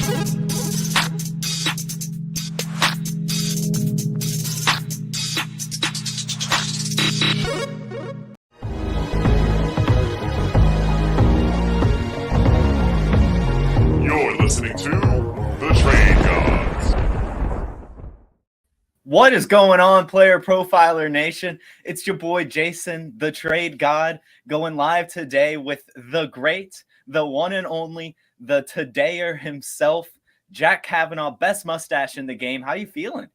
Listening to The Trade Gods. What is going on, Player Profiler Nation? It's your boy Jason, the Trade God, going live today with the great, the one and only, the todayer himself, Jack Cavanagh, best mustache in the game. How you feeling?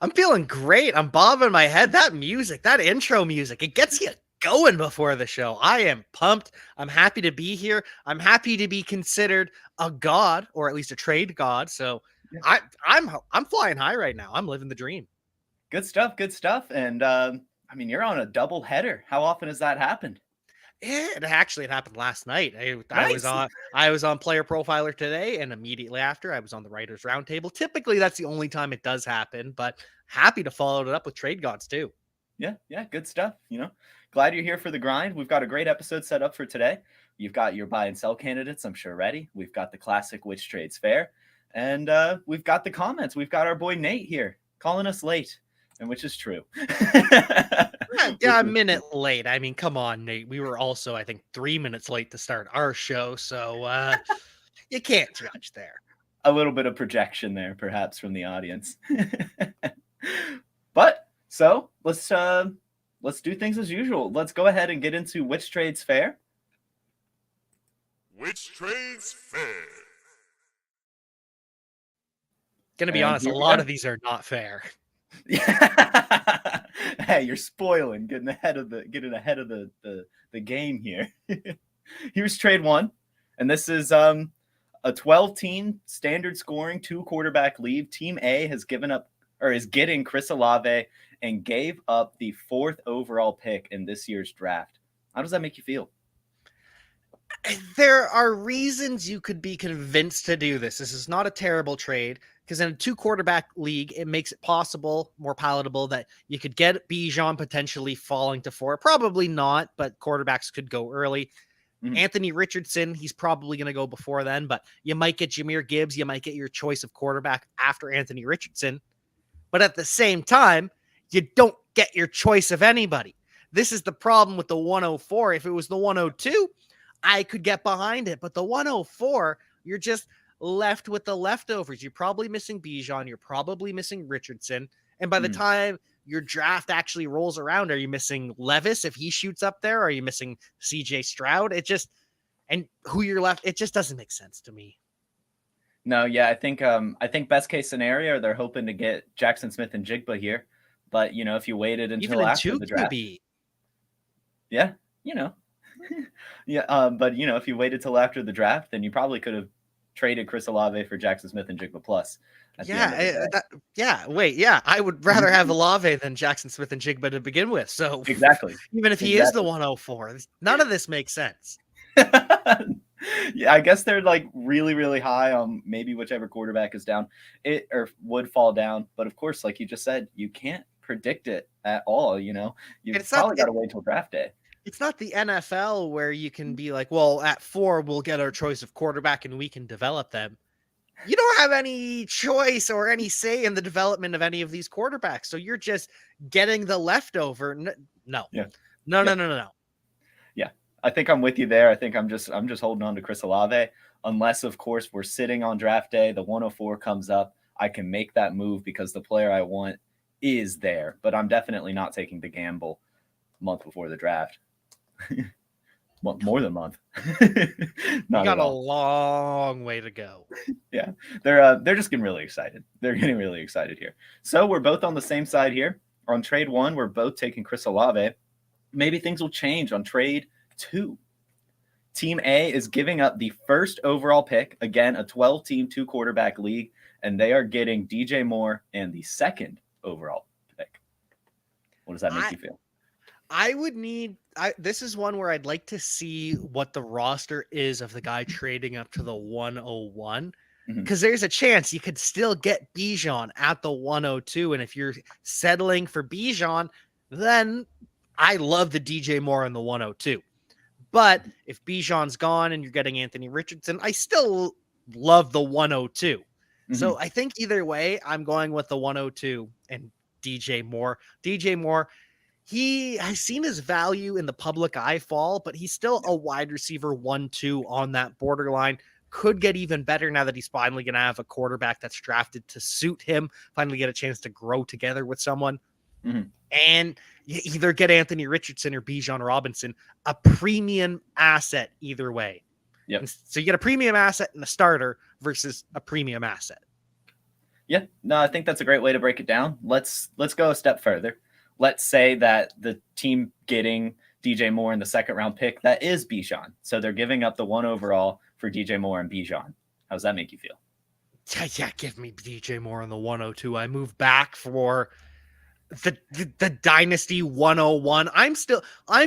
I'm feeling great. I'm bobbing my head. That music, that intro music, it gets you going before the show. I am pumped. I'm happy to be here. I'm happy to be considered a god, or at least a trade god. So yeah. I'm flying high right now. I'm living the dream. Good stuff. And I mean, you're on a double header. How often has that happened? It happened last night. I was on Player Profiler today, and immediately after I was on the Writers Roundtable. Typically, that's the only time it does happen, but happy to follow it up with Trade Gods too. Yeah, good stuff. Glad you're here for the grind. We've got a great episode set up for today. You've got your buy and sell candidates, I'm sure, ready. We've got the classic Which Trades Fair, and we've got the comments. We've got our boy Nate here calling us late, and which is true. Yeah, a minute late. I mean, come on, Nate. We were also, I think, 3 minutes late to start our show, so you can't judge there. A little bit of projection there, perhaps, from the audience. But so let's do things as usual. Let's go ahead and get into Which Trades Fair. Which Trades Fair? Gonna be honest, a lot of these are not fair. Hey, you're spoiling, getting ahead of the game here. Here's trade one, and this is a 12-team standard scoring 2-quarterback league. Team A has given up, or is getting, Chris Olave and gave up the 4th overall pick in this year's draft. How does that make you feel? There are reasons you could be convinced to do this. This is not a terrible trade, because in a 2-quarterback league, it makes it possible, more palatable, that you could get Bijan potentially falling to 4. Probably not, but quarterbacks could go early. Mm-hmm. Anthony Richardson, he's probably going to go before then, but you might get Jahmyr Gibbs. You might get your choice of quarterback after Anthony Richardson. But at the same time, you don't get your choice of anybody. This is the problem with the 104. If it was the 102, I could get behind it. But the 104, you're just left with the leftovers. You're probably missing Bijan. You're probably missing Richardson. And by the time your draft actually rolls around, are you missing Levis if he shoots up there? Are you missing CJ Stroud? And who you're left, it just doesn't make sense to me. No, yeah, I think best case scenario, they're hoping to get Jackson Smith and Jigba here. But, if you waited until after the draft. Yeah, yeah, but, if you waited till after the draft, then you probably could have traded Chris Olave for Jackson Smith and Jigba plus. I would rather have Olave than Jackson Smith and Jigba to begin with. So exactly, even if he is the 104, none of this makes sense. Yeah, I guess they're like really, really high on maybe whichever quarterback is down, it or would fall down. But of course, like you just said, you can't predict it at all. You've probably got to wait till draft day. It's not the NFL where you can be like, well, at 4, we'll get our choice of quarterback and we can develop them. You don't have any choice or any say in the development of any of these quarterbacks. So you're just getting the leftover. No. Yeah, I think I'm with you there. I think I'm just holding on to Chris Olave. Unless, of course, we're sitting on draft day, the 104 comes up. I can make that move because the player I want is there. But I'm definitely not taking the gamble a month before the draft. More than a month. You got a long way to go. Yeah, they're just getting really excited. They're getting really excited here. So we're both on the same side here. On trade 1, we're both taking Chris Olave. Maybe things will change on trade 2. Team A is giving up the 1st overall pick. Again, a 12-team 2-quarterback league, and they are getting DJ Moore and the 2nd overall pick. What does that make you feel? This is one where I'd like to see what the roster is of the guy trading up to the 101, because there's a chance you could still get Bijan at the 102. And if you're settling for Bijan, then I love the DJ Moore in the 102. But if Bijan's gone and you're getting Anthony Richardson, I still love the 102. Mm-hmm. So I think either way, I'm going with the 102 and DJ Moore. DJ Moore, he has seen his value in the public eye fall, but he's still a wide receiver 1-2 on that borderline. Could get even better now that he's finally going to have a quarterback that's drafted to suit him, finally get a chance to grow together with someone. Mm-hmm. And you either get Anthony Richardson or Bijan Robinson, a premium asset either way. Yep. So you get a premium asset and a starter versus a premium asset. Yeah, no, I think that's a great way to break it down. Let's go a step further. Let's say that the team getting DJ Moore in the second round pick, that is Bijan. So they're giving up the 1 overall for DJ Moore and Bijan. How does that make you feel? Yeah, give me DJ Moore on the 102. I move back for the Dynasty 101. I'm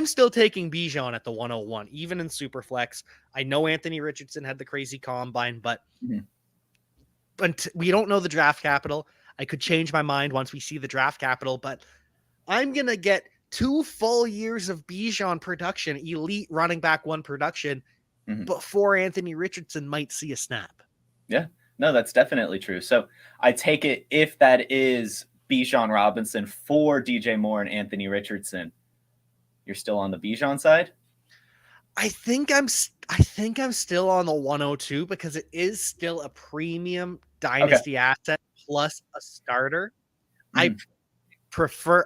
still taking Bijan at the 101, even in Superflex. I know Anthony Richardson had the crazy combine, but we don't know the draft capital. I could change my mind once we see the draft capital, but I'm going to get 2 full years of Bijan production, elite running back 1 production, before Anthony Richardson might see a snap. Yeah, no, that's definitely true. So I take it if that is Bijan Robinson for DJ Moore and Anthony Richardson, you're still on the Bijan side? I think I'm still on the 102 because it is still a premium dynasty asset plus a starter. I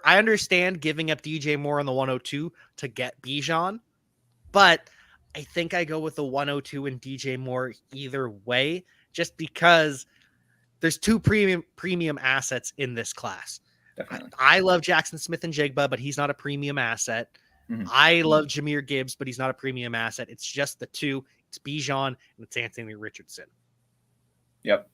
understand giving up DJ Moore on the 102 to get Bijan, but I think I go with the 102 and DJ Moore either way, just because there's 2 premium assets in this class. Definitely. I love Jackson Smith and Jigba, but he's not a premium asset. I love Jahmyr Gibbs, but he's not a premium asset. It's just the 2. It's Bijan and it's Anthony Richardson. Yep.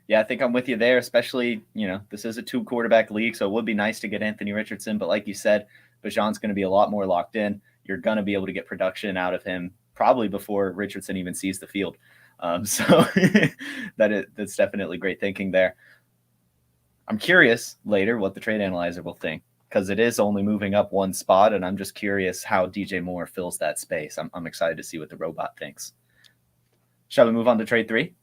Yeah, I think I'm with you there, especially, this is a 2 quarterback league, so it would be nice to get Anthony Richardson. But like you said, Bijan's going to be a lot more locked in. You're going to be able to get production out of him probably before Richardson even sees the field. So that's definitely great thinking there. I'm curious later what the trade analyzer will think, because it is only moving up 1 spot, and I'm just curious how DJ Moore fills that space. I'm excited to see what the robot thinks. Shall we move on to trade 3?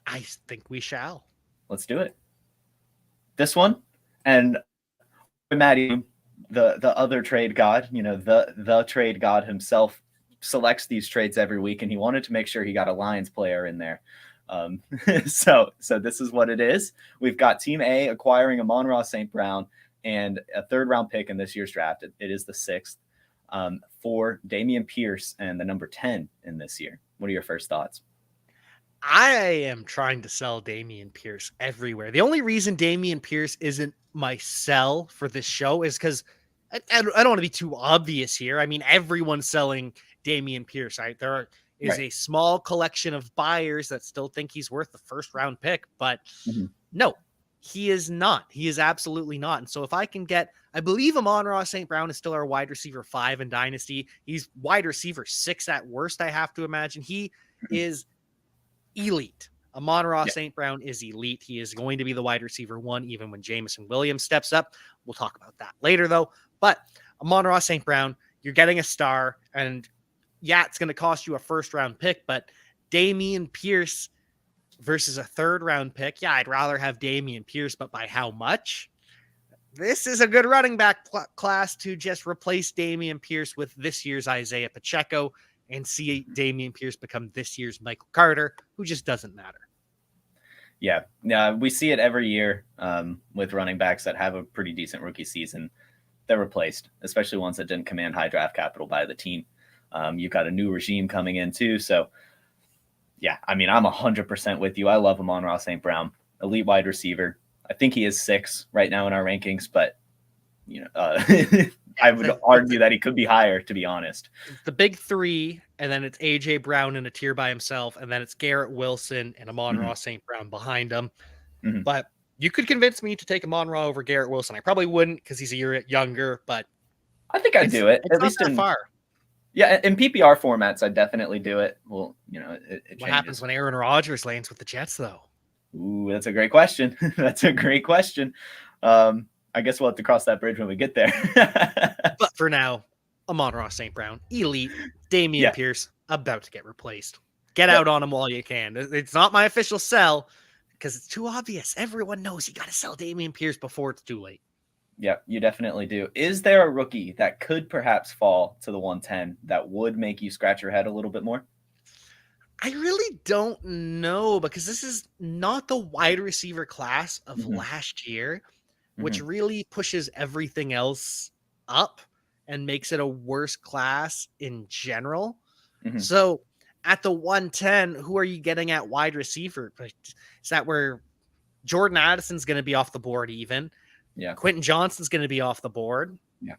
I think we shall. Let's do it. This one, and Maddie, the other trade god, the trade god himself, selects these trades every week, and he wanted to make sure he got a Lions player in there. So this is what it is. We've got Team A acquiring Amon-Ra St. Brown and a 3rd round pick in this year's draft. It is the 6th for Dameon Pierce and the number 10 in this year. What are your first thoughts? I am trying to sell Dameon Pierce everywhere. The only reason Dameon Pierce isn't my sell for this show is because I don't want to be too obvious here. I mean, everyone's selling Dameon Pierce. Right? There is a small collection of buyers that still think he's worth the 1st round pick, but no, he is not. He is absolutely not. And so if I can get, I believe Amon-Ra St. Brown is still our wide receiver 5 in Dynasty. He's wide receiver 6 at worst, I have to imagine. He is elite. Amon-Ra St. Brown is elite. He is going to be the wide receiver 1, even when Jameson Williams steps up. We'll talk about that later, though. But Amon-Ra St. Brown, you're getting a star, and it's going to cost you a 1st round pick, but Dameon Pierce versus a 3rd round pick. Yeah, I'd rather have Dameon Pierce, but by how much? This is a good running back class to just replace Dameon Pierce with this year's Isaiah Pacheco and see Dameon Pierce become this year's Michael Carter, who just doesn't matter. Yeah, we see it every year with running backs that have a pretty decent rookie season. They're replaced, especially ones that didn't command high draft capital by the team. You've got a new regime coming in too. So yeah, I mean, I'm 100% with you. I love Amon-Ra St. Brown, elite wide receiver. I think he is 6 right now in our rankings, but I would argue that he could be higher, to be honest. The big 3, and then it's A.J. Brown in a tier by himself, and then it's Garrett Wilson and Amon-Ra St. Brown behind him. But you could convince me to take Amon-Ra over Garrett Wilson. I probably wouldn't because he's a year younger, but I think I'd do it. At least in far. Yeah, in PPR formats, I'd definitely do it. Well, it what happens when Aaron Rodgers lands with the Jets, though? Ooh, that's a great question. That's a great question. I guess we'll have to cross that bridge when we get there. But for now, Amon-Ra St. Brown, elite. Dameon Pierce, about to get replaced. Get out on him while you can. It's not my official sell because it's too obvious. Everyone knows you got to sell Dameon Pierce before it's too late. Yeah, you definitely do. Is there a rookie that could perhaps fall to the 110 that would make you scratch your head a little bit more? I really don't know because this is not the wide receiver class of last year, which really pushes everything else up and makes it a worse class in general. So at the 110, who are you getting at wide receiver? Is that where Jordan Addison's going to be off the board even? Yeah. Quentin Johnston's going to be off the board. Yeah.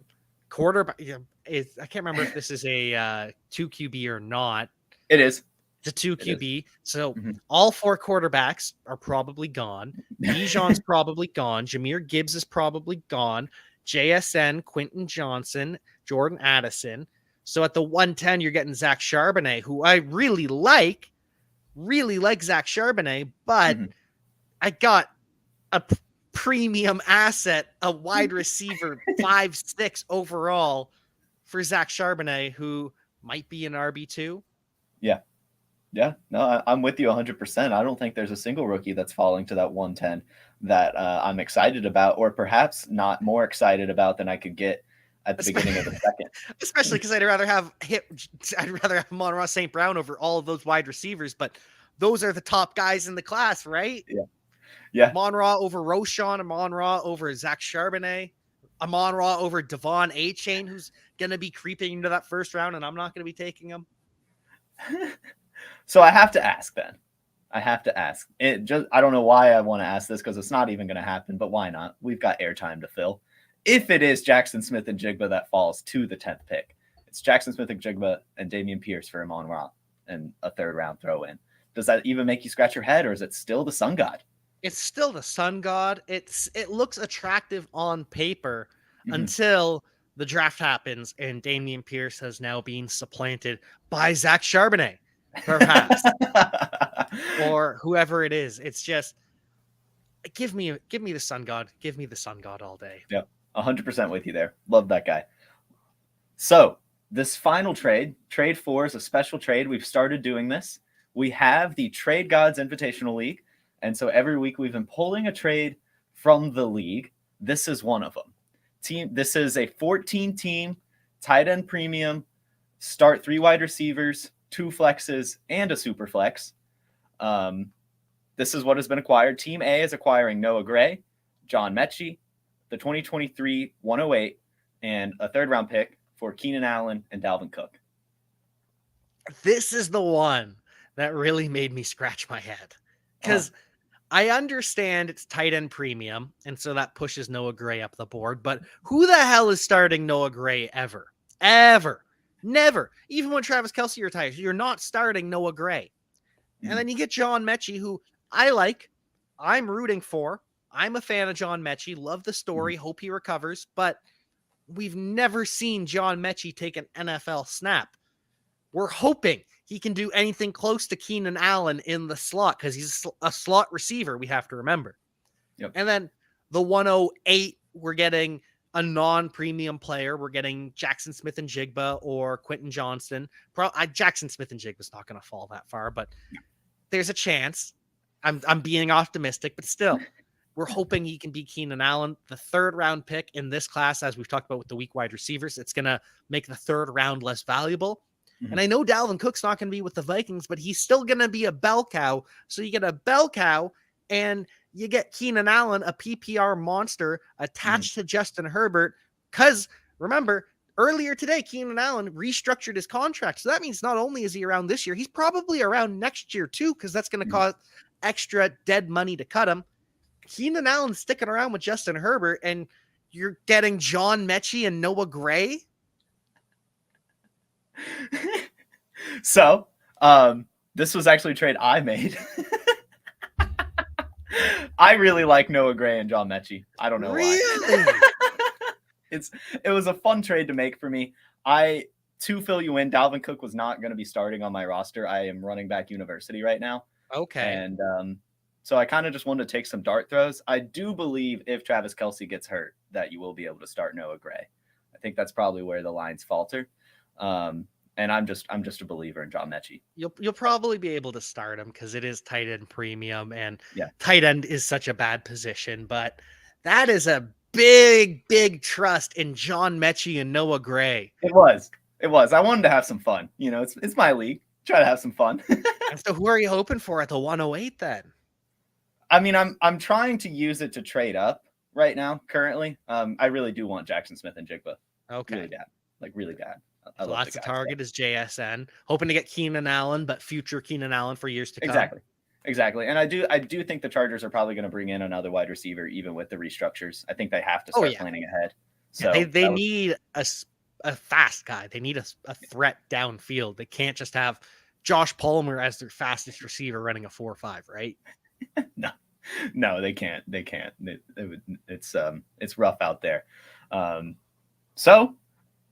Quarterback. I can't remember if this is a 2 QB or not. It is. It's a 2 QB. So all 4 quarterbacks are probably gone. Bijan's probably gone. Jahmyr Gibbs is probably gone. JSN, Quentin Johnson, Jordan Addison. So at the 110, you're getting Zach Charbonnet, who I really like Zach Charbonnet, but I got a premium asset, a wide receiver, 5'6" overall for Zach Charbonnet, who might be an RB2. Yeah. Yeah, no, I'm with you 100%. I don't think there's a single rookie that's falling to that 110 that I'm excited about, or perhaps not more excited about than I could get at the beginning of the second. Especially because I'd rather have Amon-Ra St. Brown over all of those wide receivers, but those are the top guys in the class, right? Yeah. Amon-Ra over Roschon, Amon-Ra over Zach Charbonnet, Amon-Ra over Devon A-Chain, who's going to be creeping into that first round, and I'm not going to be taking him. So I have to ask then. I don't know why I want to ask this because it's not even going to happen, but why not? We've got airtime to fill. If it is Jackson Smith-Njigba that falls to the 10th pick, it's Jackson Smith-Njigba and Dameon Pierce for Amon-Ra and a 3rd round throw in. Does that even make you scratch your head, or is it still the Sun God? It's still the Sun God. It looks attractive on paper until the draft happens and Dameon Pierce has now been supplanted by Zach Charbonnet. Perhaps, or whoever it is. It's just give me the Sun God. Give me the Sun God all day. Yeah, 100% with you there. Love that guy. So this final trade 4 is a special trade. We've started doing this. We have the Trade Gods Invitational League, and so every week we've been pulling a trade from the league. This is one of them. This is a 14-team tight end premium. Start 3 wide receivers, 2 flexes, and a super flex. This is what has been acquired. Team A is acquiring Noah Gray, John Mechie, the 2023 108, and a 3rd round pick for Keenan Allen and Dalvin Cook. This is the one that really made me scratch my head because I understand it's tight end premium, and so that pushes Noah Gray up the board. But who the hell is starting Noah Gray ever? Never. Even when Travis Kelce retires, you're not starting Noah Gray. And then you get John Mechie, who I like. I'm rooting for. I'm a fan of John Mechie. Love the story. Hope he recovers. But we've never seen John Mechie take an NFL snap. We're hoping he can do anything close to Keenan Allen in the slot because he's a slot receiver, we have to remember. Yep. And then the 108, we're getting a non-premium player. We're getting Jackson Smith-Njigba or Quentin Johnston. Jackson Smith-Njigba's not going to fall that far, but there's a chance. I'm being optimistic, but still, we're hoping he can be Keenan Allen. The 3rd round pick in this class, as we've talked about with the weak wide receivers, it's going to make the 3rd round less valuable. And I know Dalvin Cook's not going to be with the Vikings, but he's still going to be a bell cow. So you get a bell cow and you get Keenan Allen, a PPR monster attached to Justin Herbert. Because remember, earlier today, Keenan Allen restructured his contract. So that means not only is he around this year, he's probably around next year too, because that's going to cost extra dead money to cut him. Keenan Allen's sticking around with Justin Herbert, and you're getting John Mechie and Noah Gray. So, this was actually a trade I made. I really like Noah Gray and John Mechie. I don't know why. It was a fun trade to make for me. To fill you in, Dalvin Cook was not going to be starting on my roster. I am running back university right now. Okay. And so I kind of just wanted to take some dart throws. I do believe if Travis Kelce gets hurt, that you will be able to start Noah Gray. I think that's probably where the lines falter. And I'm just a believer in John Mechie. You'll probably be able to start him because it is tight end premium, and Yeah. tight end is such a bad position. But that is a big trust in John Mechie and Noah Gray. It was. I wanted to have some fun. It's my league. Try to have some fun. And so who are you hoping for at the 108 then? I mean, I'm trying to use it to trade up right now. Currently, I really do want Jackson Smith and Jigba. Okay. Really bad. Like really bad. So that's the target is JSN. Hoping to get Keenan Allen, but future Keenan Allen for years to come. Exactly. And I do think the Chargers are probably going to bring in another wide receiver, even with the restructures. I think they have to start planning ahead. So they need a fast guy. They need a threat downfield. They can't just have Josh Palmer as their fastest receiver running a 4.5, right? No, they can't. It's rough out there. So,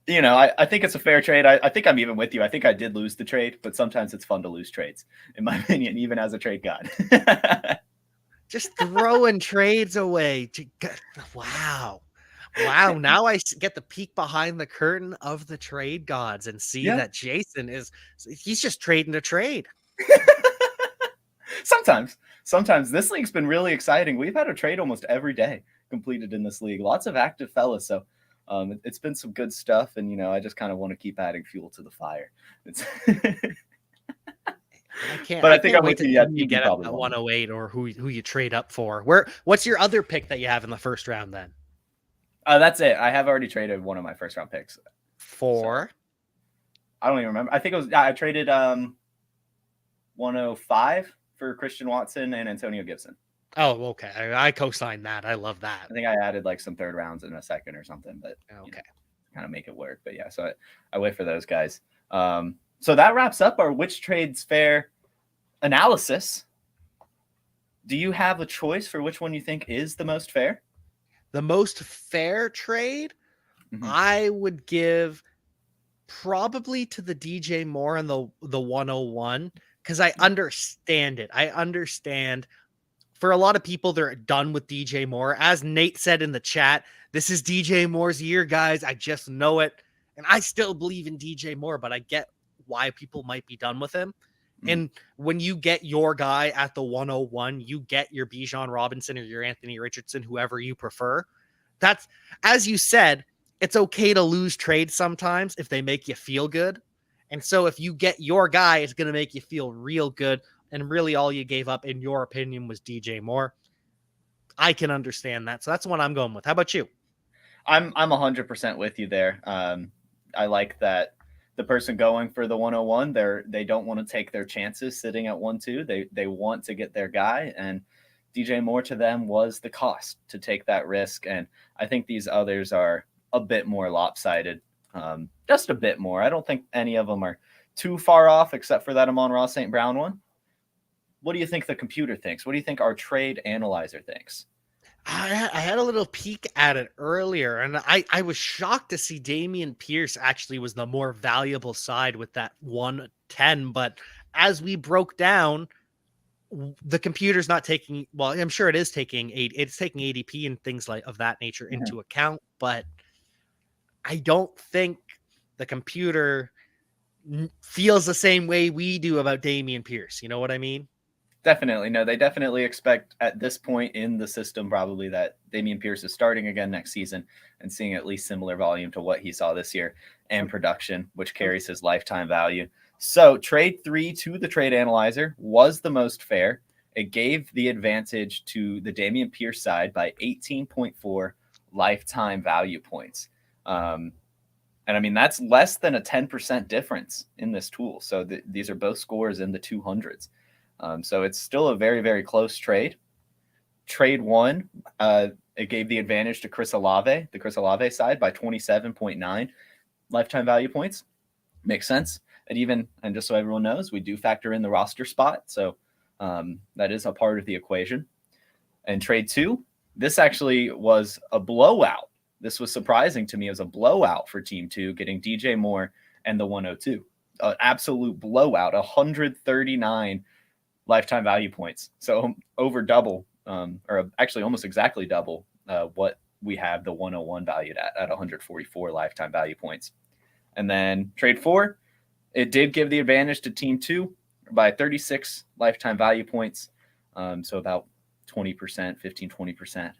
I think it's a fair trade. I think I'm even with you. I think I did lose the trade, but sometimes it's fun to lose trades, in my opinion, even as a trade god. Just throwing trades away. Wow. Now I get the peek behind the curtain of the trade gods and see that Jason he's just trading to trade. Sometimes this league's been really exciting. We've had a trade almost every day completed in this league. Lots of active fellas. So it's been some good stuff. And, I just kind of want to keep adding fuel to the fire. I think I'm with you. Yeah, you get at 108 or who you trade up for. What's your other pick that you have in the first round then? That's it. I have already traded one of my first round picks. For? So, I don't even remember. I think I traded 105 for Christian Watson and Antonio Gibson. Oh, okay. I co-signed that. I love that. I think I added like some third rounds in a second or something, but kind of make it work. But yeah, so I wait for those guys. So that wraps up our which trades fair analysis. Do you have a choice for which one you think is the most fair? The most fair trade, I would give probably to the DJ Moore and the 101 because I understand it. I understand for a lot of people, they're done with DJ Moore. As Nate said in the chat, this is DJ Moore's year, guys. I just know it. And I still believe in DJ Moore, but I get why people might be done with him. And when you get your guy at the 101, you get your Bijan Robinson or your Anthony Richardson, whoever you prefer. That's, as you said, it's okay to lose trades sometimes if they make you feel good. And so if you get your guy, it's going to make you feel real good. And really all you gave up, in your opinion, was DJ Moore. I can understand that. So that's the one I'm going with. How about you? I'm 100% with you there. I like that. The person going for the 101, they don't want to take their chances sitting at 1-2. They want to get their guy, and DJ Moore to them was the cost to take that risk. And I think these others are a bit more lopsided, just a bit more. I don't think any of them are too far off, except for that Amon-Ra St. Brown one. What do you think the computer thinks? What do you think our trade analyzer thinks? I had a little peek at it earlier, and I was shocked to see Dameon Pierce actually was the more valuable side with that 110. But as we broke down, the computer's not taking, well, I'm sure it is taking it's taking ADP and things like of that nature into account, but I don't think the computer feels the same way we do about Dameon Pierce. You know what I mean? Definitely. No, they definitely expect at this point in the system probably that Dameon Pierce is starting again next season and seeing at least similar volume to what he saw this year and production, which carries his lifetime value. So trade 3 to the trade analyzer was the most fair. It gave the advantage to the Dameon Pierce side by 18.4 lifetime value points. And I mean, that's less than a 10% difference in this tool. So these are both scores in the 200s. So it's still a very, very close trade. Trade 1, it gave the advantage to Chris Olave, the Chris Olave side, by 27.9 lifetime value points. Makes sense. And just so everyone knows, we do factor in the roster spot. So that is a part of the equation. And trade 2, this actually was a blowout. This was surprising to me. It was a blowout for Team 2, getting DJ Moore and the 102. An absolute blowout, 139 lifetime value points. So over double, or actually almost exactly double what we have the 101 valued at 144 lifetime value points. And then trade 4, It did give the advantage to Team 2 by 36 lifetime value points. So about 20%, 20%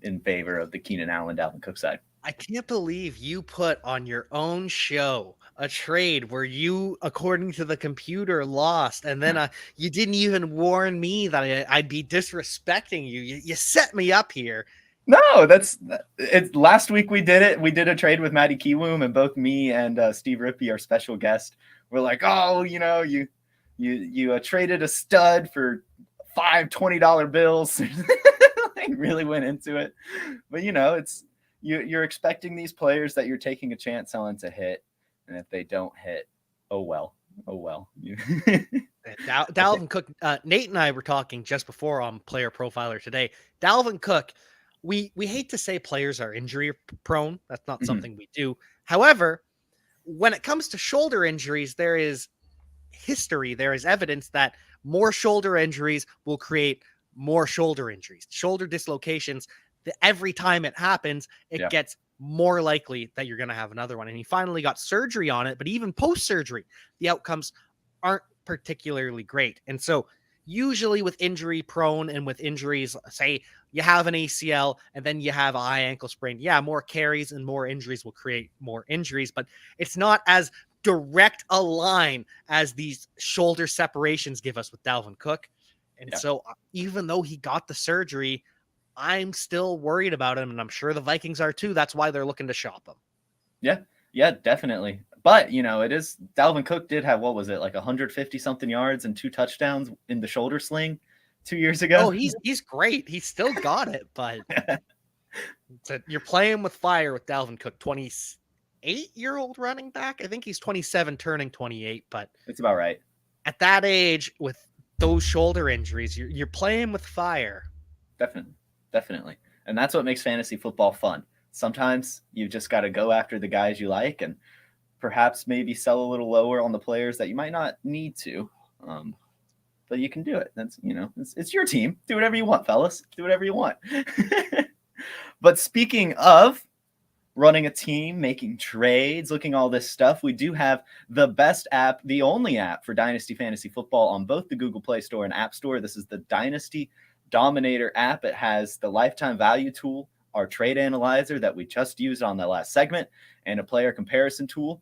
in favor of the Keenan Allen, Dalvin Cook side. I can't believe you put on your own show a trade where you, according to the computer, lost, and then you didn't even warn me that I'd be disrespecting you. You set me up here. No, that's it. Last week we did it. We did a trade with Matty Kiwoom, and both me and Steve Rippey, our special guest, were like, "Oh, you know, you traded a stud for $5 $20 bills." Like really went into it, but you know, it's you're expecting these players that you're taking a chance on to hit, and if they don't hit, oh well. Dalvin Cook, Nate and I were talking just before on Player Profiler today. Dalvin Cook, we hate to say players are injury prone. That's not something we do. However, when it comes to shoulder injuries, there is history, there is evidence that more shoulder injuries will create more shoulder injuries, shoulder dislocations. Every time it happens, it gets more likely that you're going to have another one. And he finally got surgery on it, but even post-surgery, the outcomes aren't particularly great. And so usually with injury prone and with injuries, say you have an ACL and then you have a high ankle sprain, more carries and more injuries will create more injuries, but it's not as direct a line as these shoulder separations give us with Dalvin Cook. And so even though he got the surgery, I'm still worried about him, and I'm sure the Vikings are too. That's why they're looking to shop him. Yeah, definitely. But, you know, Dalvin Cook did have, what was it, like 150 something yards and 2 touchdowns in the shoulder sling 2 years ago. Oh, he's great. He's still got it, but you're playing with fire with Dalvin Cook, 28-year-old running back. I think he's 27 turning 28, but it's about right. At that age with those shoulder injuries, you're playing with fire. Definitely. And that's what makes fantasy football fun. Sometimes you just got to go after the guys you like and perhaps maybe sell a little lower on the players that you might not need to. But you can do it. That's, you know, it's your team. Do whatever you want, fellas. Do whatever you want. But speaking of running a team, making trades, looking all this stuff, we do have the best app, the only app for Dynasty Fantasy Football on both the Google Play Store and App Store. This is the Dynasty Dominator app. It has the lifetime value tool, our trade analyzer that we just used on the last segment, and a player comparison tool.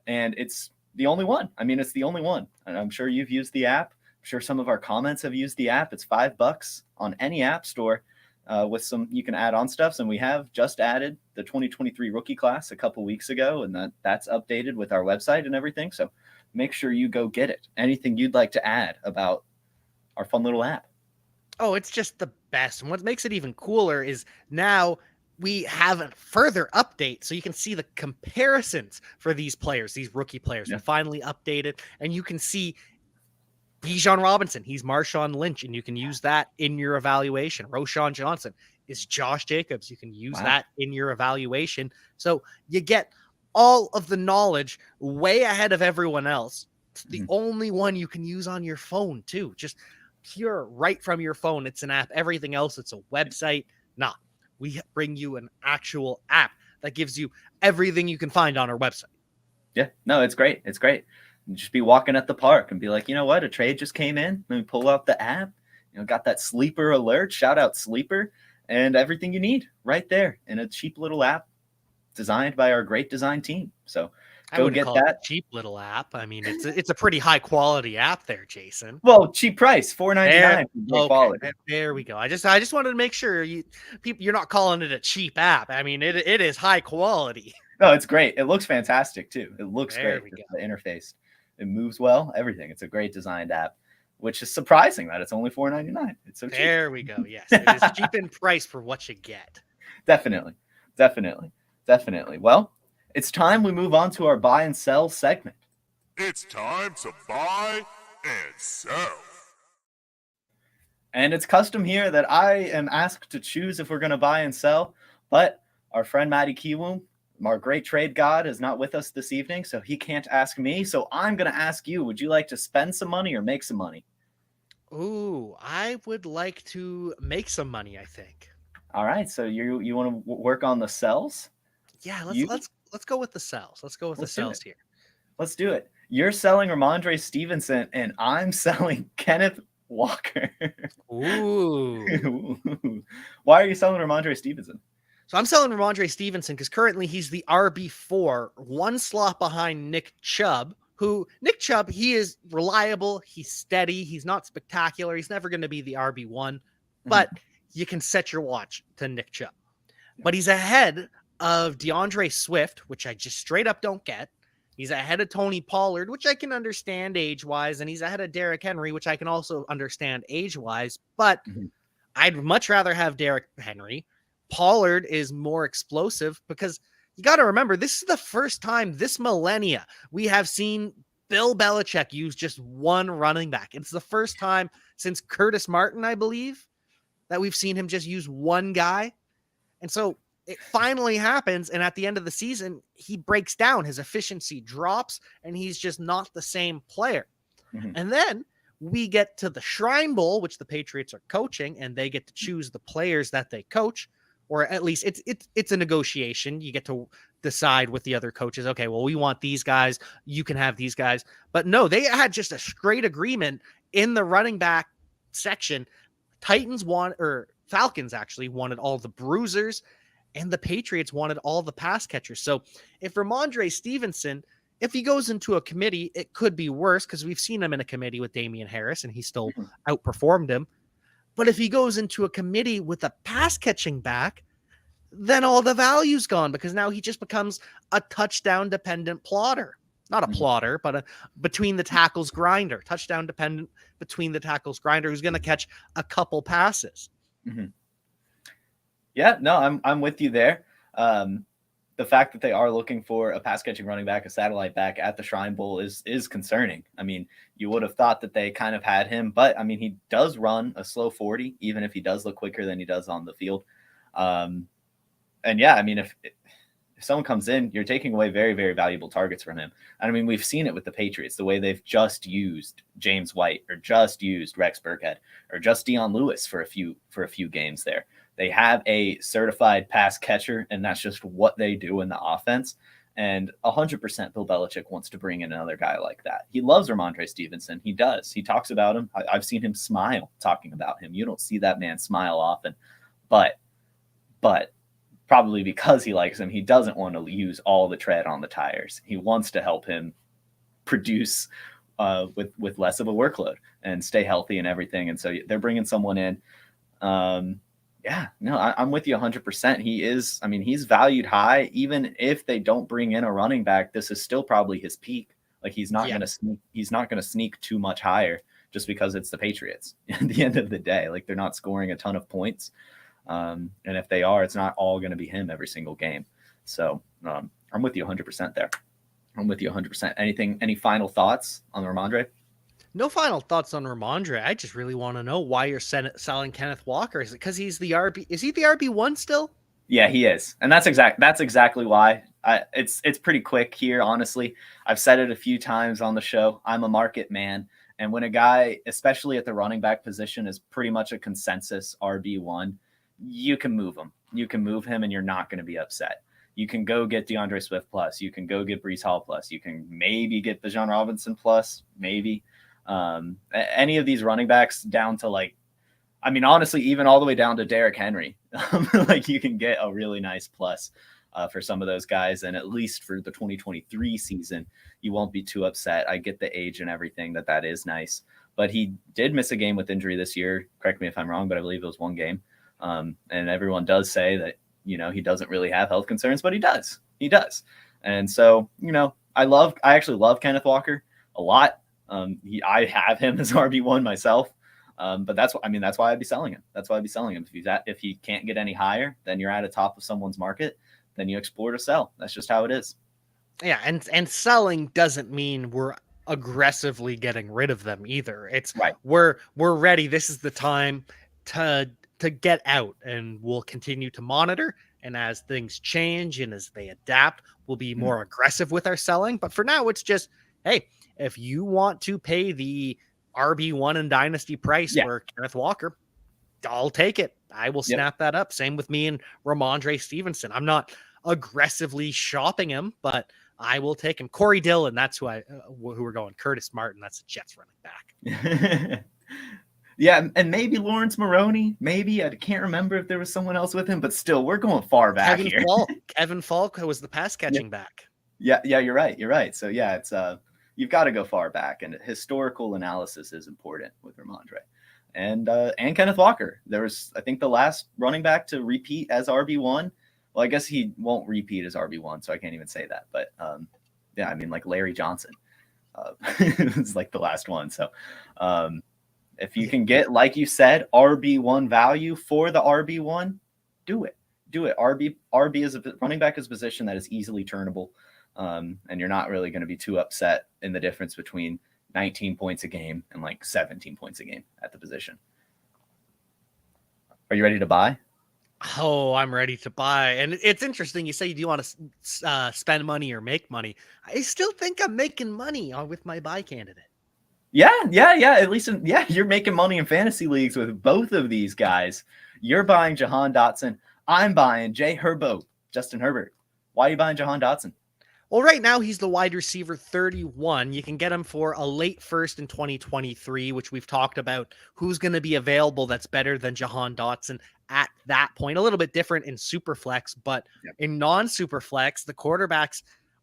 And it's the only one. I mean, it's the only one. And I'm sure you've used the app. I'm sure some of our comments have used the app. It's $5 on any app store with some, you can add on stuff. And we have just added the 2023 rookie class a couple weeks ago, and that's updated with our website and everything. So make sure you go get it. Anything you'd like to add about our fun little app? Oh, it's just the best. And what makes it even cooler is now we have a further update so you can see the comparisons for these players, these rookie players. We finally updated, and you can see Bijan Robinson, he's Marshawn Lynch, and you can use that in your evaluation. Roshan Johnson is Josh Jacobs. You can use that in your evaluation. So you get all of the knowledge way ahead of everyone else. It's the only one you can use on your phone too. Just pure right from your phone. It's an app. Everything else, it's a website. Nah, we bring you an actual app that gives you everything you can find on our website. Yeah, no, it's great. It's great. You just be walking at the park and be like, you know what? A trade just came in. Let me pull out the app. You know, got that sleeper alert. Shout out sleeper, and everything you need right there in a cheap little app designed by our great design team. So go get that cheap little app. I mean, it's a pretty high quality app there, Jason. Well, cheap price, $4.99. Quality. There we go. I just wanted to make sure you're not calling it a cheap app. I mean, it is high quality. No, it's great. It looks fantastic too. It looks there great. The interface, it moves well. Everything. It's a great designed app, which is surprising that it's only $4.99. It's so cheap. There we go. Yes, it is cheap in price for what you get. Definitely. Well, it's time we move on to our buy and sell segment. It's time to buy and sell. And it's custom here that I am asked to choose if we're going to buy and sell, but our friend Matty Kiwoom, our great trade god, is not with us this evening, so he can't ask me. So I'm going to ask you, would you like to spend some money or make some money? Ooh, I would like to make some money, I think. All right, so you want to work on the sells? Yeah, let's go with the sells. Let's go with the sells here. Let's do it. You're selling Rhamondre Stevenson, and I'm selling Kenneth Walker. Ooh. Why are you selling Rhamondre Stevenson? So I'm selling Rhamondre Stevenson because currently he's the RB4, one slot behind Nick Chubb, Nick Chubb, he is reliable, he's steady, he's not spectacular, he's never going to be the RB1, but you can set your watch to Nick Chubb. But he's ahead of DeAndre Swift, which I just straight up don't get. He's ahead of Tony Pollard, which I can understand age-wise, and he's ahead of Derrick Henry, which I can also understand age-wise, but I'd much rather have Derrick Henry. Pollard is more explosive because you got to remember, this is the first time this millennia we have seen Bill Belichick use just one running back. It's the first time since Curtis Martin, I believe, that we've seen him just use one guy. And so it finally happens. And at the end of the season, he breaks down, his efficiency drops, and he's just not the same player. And then we get to the Shrine Bowl, which the Patriots are coaching, and they get to choose the players that they coach. Or at least it's a negotiation. You get to decide with the other coaches. Okay, well, we want these guys. You can have these guys. But no, they had just a straight agreement in the running back section. Falcons actually wanted all the bruisers, and the Patriots wanted all the pass catchers. So if Rhamondre Stevenson, if he goes into a committee, it could be worse because we've seen him in a committee with Damian Harris, and he still outperformed him. But if he goes into a committee with a pass catching back, then all the value's gone because now he just becomes a touchdown dependent plotter. Not a plotter, but a between the tackles grinder, touchdown dependent between the tackles grinder who's going to catch a couple passes. Yeah, no, I'm with you there. The fact that they are looking for a pass catching running back, a satellite back at the Shrine Bowl is concerning. I mean, you would have thought that they kind of had him, but I mean, he does run a slow 40, even if he does look quicker than he does on the field. And yeah, I mean, if someone comes in, you're taking away very, very valuable targets from him. I mean, we've seen it with the Patriots, the way they've just used James White or just used Rex Burkhead or just Dion Lewis for a few games there. They have a certified pass catcher, and that's just what they do in the offense. And 100% Bill Belichick wants to bring in another guy like that. He loves Rhamondre Stevenson. He does. He talks about him. I've seen him smile talking about him. You don't see that man smile often. But probably because he likes him, he doesn't want to use all the tread on the tires. He wants to help him produce with less of a workload and stay healthy and everything. And so they're bringing someone in. Yeah, no, I'm with you 100%. He is, I mean, he's valued high. Even if they don't bring in a running back, this is still probably his peak. Like he's not going to sneak too much higher just because it's the Patriots at the end of the day. Like they're not scoring a ton of points. And if they are, it's not all going to be him every single game. So I'm with you 100% there. I'm with you 100%. Any final thoughts on Rhamondre? No final thoughts on Rhamondre. I just really want to know why you're selling Kenneth Walker. Is it because he's the RB? Is he the RB1 still? Yeah, he is, and that's exactly why. It's pretty quick here, honestly. I've said it a few times on the show. I'm a market man, and when a guy, especially at the running back position, is pretty much a consensus RB1, you can move him. You can move him, and you're not going to be upset. You can go get DeAndre Swift plus. You can go get Breece Hall plus. You can maybe get Bijan Robinson plus, maybe. Any of these running backs down to honestly, even all the way down to Derrick Henry, like you can get a really nice plus for some of those guys. And at least for the 2023 season, you won't be too upset. I get the age and everything that is nice, but he did miss a game with injury this year. Correct me if I'm wrong, but I believe it was one game. And everyone does say that, he doesn't really have health concerns, but he does. And so, I actually love Kenneth Walker a lot. I have him as RB1 myself, but that's why I'd be selling him. If he can't get any higher, then you're at the top of someone's market. Then you explore to sell. That's just how it is. Yeah, and selling doesn't mean we're aggressively getting rid of them either. It's right. We're ready. This is the time to get out, and we'll continue to monitor. And as things change and as they adapt, we'll be more aggressive with our selling. But for now, it's just, hey, if you want to pay the RB1 and Dynasty price for Kenneth Walker, I'll take it. I will snap that up. Same with me and Rhamondre Stevenson. I'm not aggressively shopping him, but I will take him. Corey Dillon, that's who we're going. Curtis Martin, that's the Jets running back. Yeah, and maybe Lawrence Maroney. Maybe I can't remember if there was someone else with him, but still, we're going far back here. Kevin Falk was the pass catching back. Yeah, you're right. So yeah, it's you've got to go far back, and historical analysis is important with Rhamondre. And Kenneth Walker. There was, I think, the last running back to repeat as RB1. Well, I guess he won't repeat as RB1, so I can't even say that. But yeah, I mean, like Larry Johnson was like the last one. So if you can get, like you said, RB1 value for the RB1, do it. RB is a running back is a position that is easily turnable, and you're not really going to be too upset in the difference between 19 points a game and like 17 points a game at the position. Are you ready to buy? Oh, I'm ready to buy. And it's interesting. You say you do want to spend money or make money. I still think I'm making money with my buy candidate. Yeah. At least, you're making money in fantasy leagues with both of these guys. You're buying Jahan Dotson. I'm buying Justin Herbert. Why are you buying Jahan Dotson? Well, right now he's the wide receiver 31. You can get him for a late first in 2023, which we've talked about. Who's going to be available that's better than Jahan Dotson at that point? A little bit different in Superflex, but in non-Superflex, the quarterbacks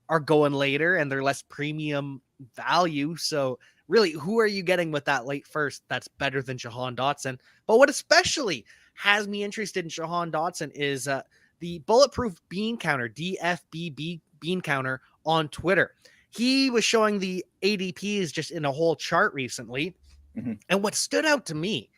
are going later and they're less premium value. So really, who are you getting with that late first that's better than Jahan Dotson? But what especially has me interested in Jahan Dotson is the Bulletproof Bean Counter, DFBB Bean Counter on Twitter. He was showing the ADPs just in a whole chart recently. Mm-hmm. And what stood out to me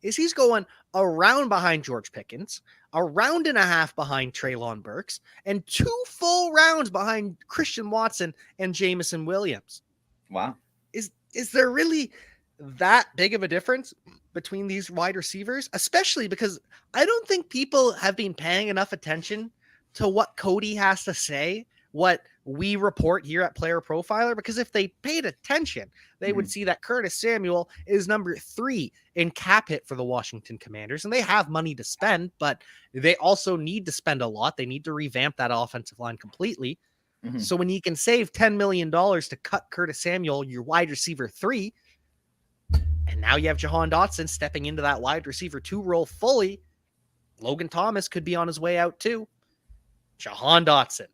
is he's going around behind George Pickens, a round and a half behind Treylon Burks, and 2 full rounds behind Christian Watson and Jameson Williams. Wow. Is there really that big of a difference between these wide receivers? Especially because I don't think people have been paying enough attention to what Cody has to say, what we report here at Player Profiler, because if they paid attention, they would see that Curtis Samuel is number 3 in cap hit for the Washington Commanders, and they have money to spend, but they also need to spend a lot. They need to revamp that offensive line completely. Mm-hmm. So when you can save $10 million to cut Curtis Samuel, your wide receiver 3, and now you have Jahan Dotson stepping into that wide receiver 2 role fully, Logan Thomas could be on his way out too. Jahan Dotson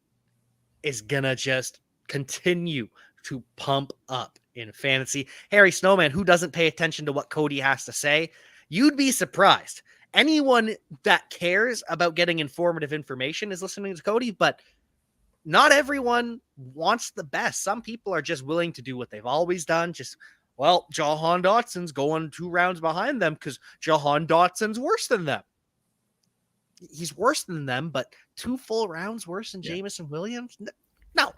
is going to just continue to pump up in fantasy. Harry Snowman, who doesn't pay attention to what Cody has to say, you'd be surprised. Anyone that cares about getting informative information is listening to Cody, but not everyone wants the best. Some people are just willing to do what they've always done. Jahan Dotson's going 2 rounds behind them because Jahan Dotson's worse than them. He's worse than them, but 2 full rounds worse than Jameson Williams? No.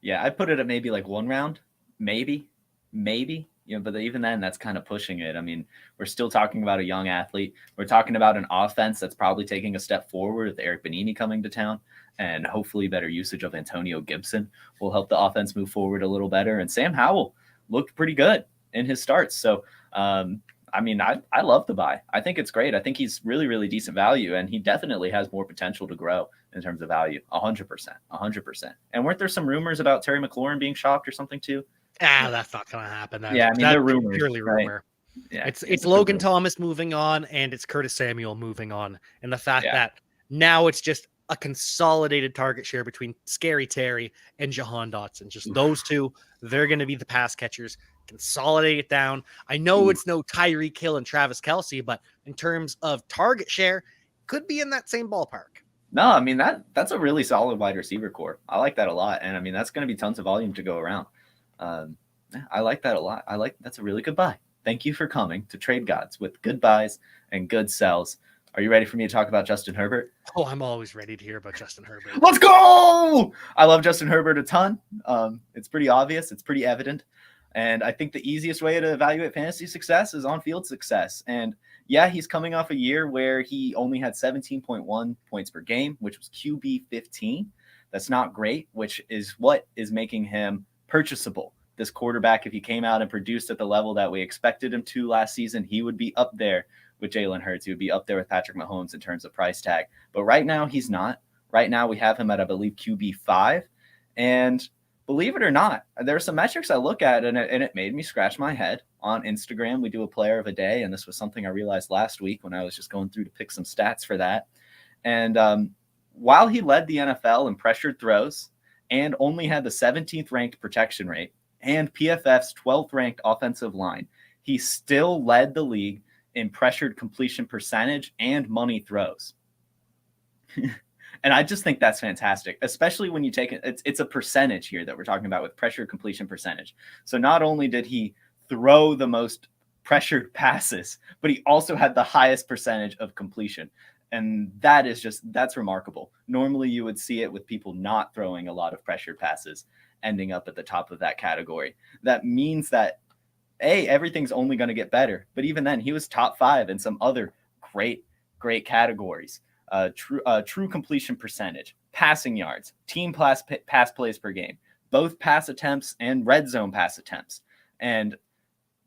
Yeah. I put it at maybe like 1 round, maybe, but even then that's kind of pushing it. I mean, we're still talking about a young athlete. We're talking about an offense that's probably taking a step forward with Eric Benini coming to town, and hopefully better usage of Antonio Gibson will help the offense move forward a little better. And Sam Howell looked pretty good in his starts. So, I love the buy. I think it's great. I think he's really, really decent value, and he definitely has more potential to grow in terms of value. 100%. And weren't there some rumors about Terry McLaurin being shopped or something too? That's not going to happen. They're rumors. Purely rumor. Right? Yeah, it's Logan Thomas moving on, and it's Curtis Samuel moving on. And the fact that now it's just a consolidated target share between Scary Terry and Jahan Dotson. Just those two, they're going to be the pass catchers. Consolidate it down. I know it's no Tyreek Hill and Travis Kelce, but in terms of target share, could be in that same ballpark. No, I mean, that's a really solid wide receiver core. I like that a lot. And I mean, that's going to be tons of volume to go around. I like that a lot. That's a really good buy. Thank you for coming to Trade Gods with good buys and good sells. Are you ready for me to talk about Justin Herbert? Oh, I'm always ready to hear about Justin Herbert. Let's go! I love Justin Herbert a ton. It's pretty obvious. It's pretty evident. And I think the easiest way to evaluate fantasy success is on-field success. And yeah, he's coming off a year where he only had 17.1 points per game, which was QB 15. That's not great, which is what is making him purchasable. This quarterback, if he came out and produced at the level that we expected him to last season, he would be up there with Jalen Hurts. He would be up there with Patrick Mahomes in terms of price tag. But right now, he's not. Right now, we have him at, I believe, QB 5. And believe it or not, there are some metrics I look at, and it made me scratch my head. On Instagram, we do a player of a day, and this was something I realized last week when I was just going through to pick some stats for that. And while he led the NFL in pressured throws and only had the 17th ranked protection rate and PFF's 12th ranked offensive line, he still led the league in pressured completion percentage and money throws. And I just think that's fantastic, especially when you take it. It's a percentage here that we're talking about with pressured completion percentage. So not only did he throw the most pressured passes, but he also had the highest percentage of completion. And that's remarkable. Normally you would see it with people not throwing a lot of pressured passes ending up at the top of that category. That means that everything's only going to get better. But even then, he was top 5 in some other great categories. True completion percentage, passing yards, team pass plays per game, both pass attempts and red zone pass attempts. And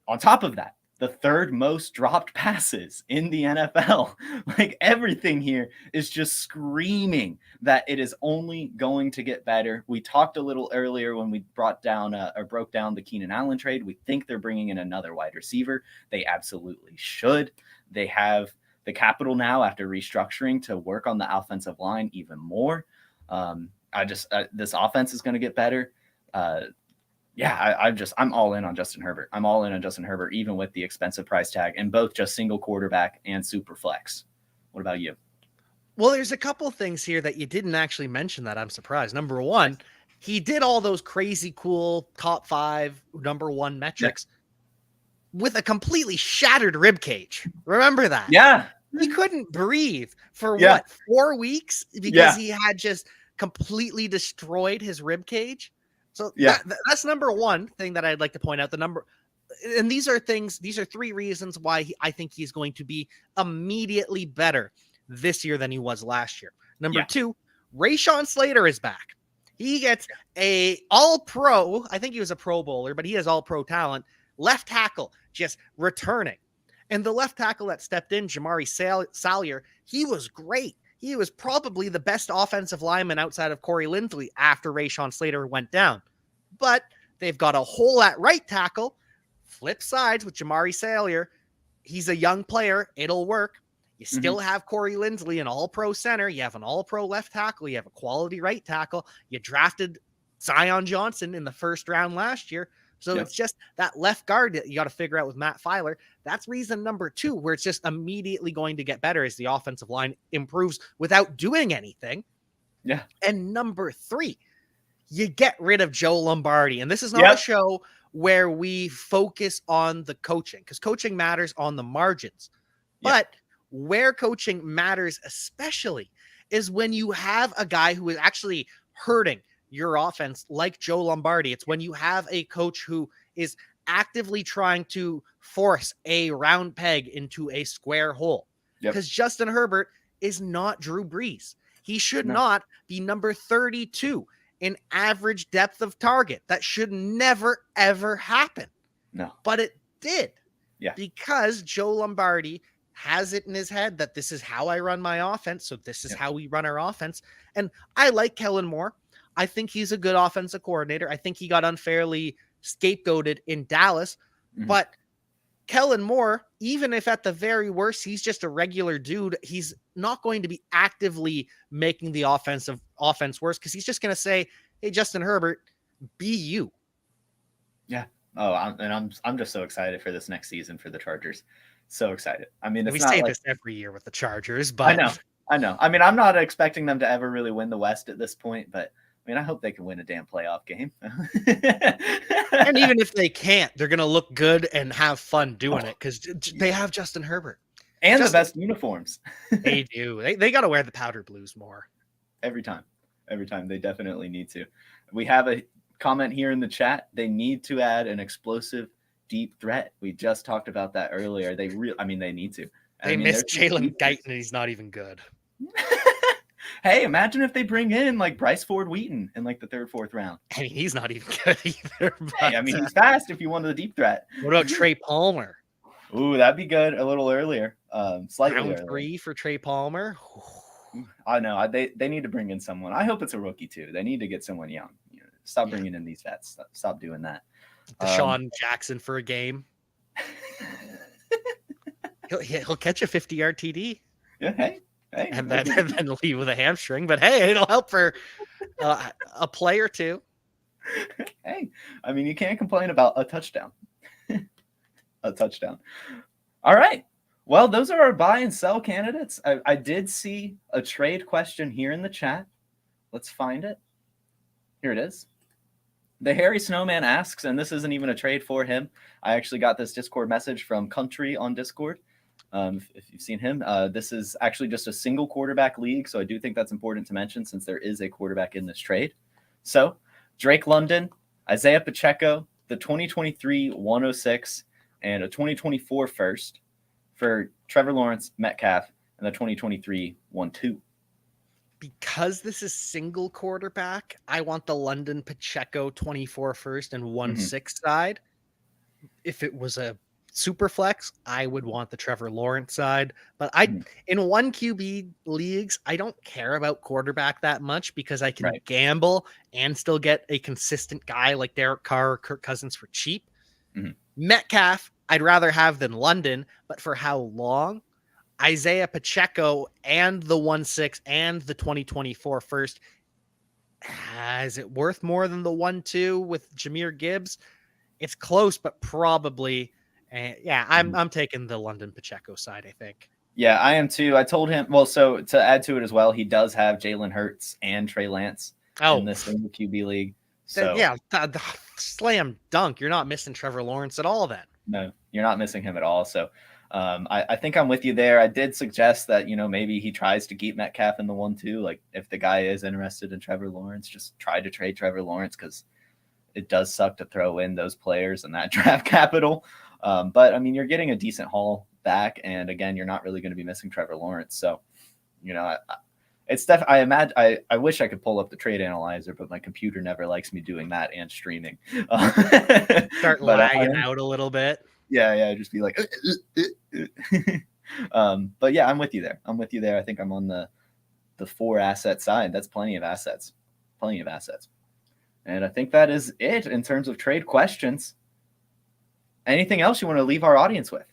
on top of that, the 3rd most dropped passes in the NFL. Like, everything here is just screaming that it is only going to get better. We talked a little earlier when we broke down the Keenan Allen trade. We think they're bringing in another wide receiver. They absolutely should. They have the capital now after restructuring to work on the offensive line even more. This offense is going to get better. I'm all in on Justin Herbert. I'm all in on Justin Herbert, even with the expensive price tag and both just single quarterback and super flex. What about you? Well, there's a couple things here that you didn't actually mention that I'm surprised. Number one, he did all those crazy cool top 5 number 1 metrics with a completely shattered rib cage. Remember that? Yeah. He couldn't breathe for what, 4 weeks because he had just completely destroyed his rib cage. So that's number one thing that I'd like to point out. And these are 3 reasons why I think he's going to be immediately better this year than he was last year. Number 2, Rashawn Slater is back. He gets a all-pro. I think he was a Pro Bowler, but he has all-pro talent. Left tackle just returning. And the left tackle that stepped in, Jamari Salyer, he was great. He was probably the best offensive lineman outside of Corey Linsley after Rashawn Slater went down. But they've got a hole at right tackle. Flip sides with Jamari Salyer. He's a young player. It'll work. You still have Corey Linsley, an all-pro center. You have an all-pro left tackle. You have a quality right tackle. You drafted Zion Johnson in the 1st round last year. So it's just that left guard that you got to figure out with Matt Filer. That's reason number 2, where it's just immediately going to get better as the offensive line improves without doing anything. Yeah. And number 3, you get rid of Joe Lombardi. And this is not a show where we focus on the coaching, because coaching matters on the margins. But where coaching matters especially is when you have a guy who is actually hurting your offense like Joe Lombardi. It's when you have a coach who is actively trying to force a round peg into a square hole. Because Justin Herbert is not Drew Brees. He should not be number 32 in average depth of target. That should never, ever happen. No. But it did. Yeah. Because Joe Lombardi has it in his head that this is how I run my offense. So this is how we run our offense. And I like Kellen Moore. I think he's a good offensive coordinator. I think he got unfairly scapegoated in Dallas. But Kellen Moore, even if at the very worst, he's just a regular dude, he's not going to be actively making the offense worse, because he's just going to say, hey, Justin Herbert, be you. Yeah. Oh, I'm just so excited for this next season for the Chargers. So excited. I mean, we say this every year with the Chargers, but I know. I mean, I'm not expecting them to ever really win the West at this point, but I mean, I hope they can win a damn playoff game. And even if they can't, they're going to look good and have fun doing it, because they have Justin Herbert. And the best uniforms. They do. They got to wear the powder blues more. Every time. They definitely need to. We have a comment here in the chat. They need to add an explosive deep threat. We just talked about that earlier. They need to. They missed Jalen Guyton, and he's not even good. Hey, imagine if they bring in like Bryce Ford Wheaton in like the 3rd, 4th round. I mean, he's not even good either. But, hey, I mean, he's fast if you wanted a deep threat. What about Trey Palmer? Ooh, that'd be good. A little earlier. Slightly round earlier. 3 for Trey Palmer. I know. They need to bring in someone. I hope it's a rookie too. They need to get someone young. You Stop bringing in these vets. Stop doing that. Deshaun Jackson for a game. He'll catch a 50-yard TD. Yeah, hey. And then leave with a hamstring. But hey, it'll help for a play or two. Hey, I mean, you can't complain about a touchdown. A touchdown. All right. Well, those are our buy and sell candidates. I did see a trade question here in the chat. Let's find it. Here it is. The Hairy Snowman asks, and this isn't even a trade for him. I actually got this Discord message from Country on Discord. If you've seen him, this is actually just a single quarterback league. So I do think that's important to mention since there is a quarterback in this trade. So Drake London, Isaiah Pacheco, the 2023 106, and a 2024 first for Trevor Lawrence, Metcalf, and the 2023 1-2. Because this is single quarterback, I want the London Pacheco 24 first and 1-6 side. If it was a super flex, I would want the Trevor Lawrence side. But in one QB leagues, I don't care about quarterback that much because I can gamble and still get a consistent guy like Derek Carr or Kirk Cousins for cheap. Metcalf, I'd rather have than London, but for how long? Isaiah Pacheco and the 1-6 and the 2024 first. Is it worth more than the 1-2 with Jahmyr Gibbs? It's close, but probably. I'm taking the London Pacheco side, I think. Yeah, I am too. I told him, well, so to add to it as well, he does have Jalen Hurts and Trey Lance in this single QB league. So the slam dunk. You're not missing Trevor Lawrence at all then. No, you're not missing him at all. So I think I'm with you there. I did suggest that, maybe he tries to keep Metcalf in the 1-2. Like if the guy is interested in Trevor Lawrence, just try to trade Trevor Lawrence because it does suck to throw in those players and that draft capital. But I mean, you're getting a decent haul back. And again, you're not really going to be missing Trevor Lawrence. So, it's definitely, I wish I could pull up the trade analyzer, but my computer never likes me doing that and streaming. Start lagging out a little bit. Yeah. Just be like, but yeah, I'm with you there. I think I'm on the 4 asset side. That's plenty of assets. And I think that is it in terms of trade questions. Anything else you want to leave our audience with?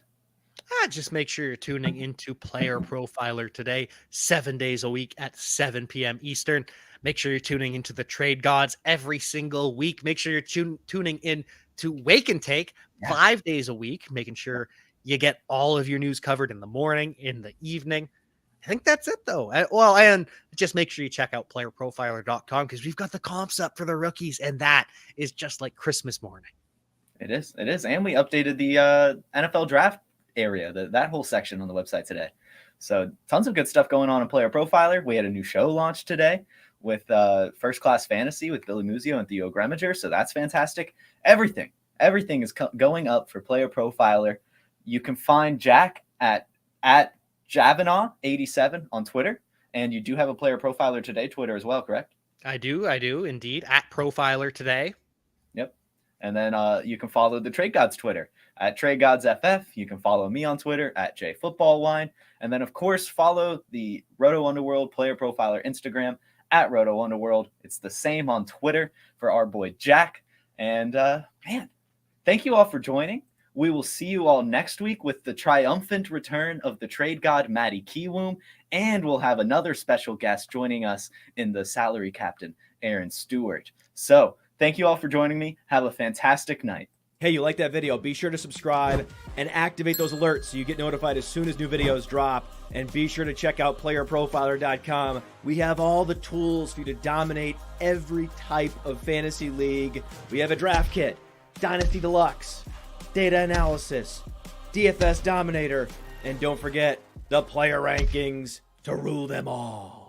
Just make sure you're tuning into Player Profiler today, 7 days a week at 7 p.m. Eastern. Make sure you're tuning into the Trade Gods every single week. Make sure you're tuning in to Wake and Take 5 days a week, making sure you get all of your news covered in the morning, in the evening. I think that's it, though. And just make sure you check out playerprofiler.com because we've got the comps up for the rookies, and that is just like Christmas morning. It is. And we updated the NFL draft area, that whole section on the website today. So tons of good stuff going on in Player Profiler. We had a new show launched today with First Class Fantasy with Billy Muzio and Theo Greminger. So that's fantastic. Everything is going up for Player Profiler. You can find Jack at Cavanagh87 on Twitter. And you do have a Player Profiler Today Twitter as well, correct? I do indeed. At Profiler Today. Yep. And then you can follow the Trade Gods Twitter at Trade Gods FF. You can follow me on Twitter at JFootballWine. And then, of course, follow the Roto Underworld Player Profiler Instagram at Roto Underworld. It's the same on Twitter for our boy Jack. And, thank you all for joining. We will see you all next week with the triumphant return of the Trade God, Matty Kiwoom. And we'll have another special guest joining us in the salary captain, Aaron Stewart. So, thank you all for joining me. Have a fantastic night. Hey, you like that video? Be sure to subscribe and activate those alerts so you get notified as soon as new videos drop. And be sure to check out playerprofiler.com. We have all the tools for you to dominate every type of fantasy league. We have a draft kit, Dynasty Deluxe, data analysis, DFS Dominator, and don't forget the player rankings to rule them all.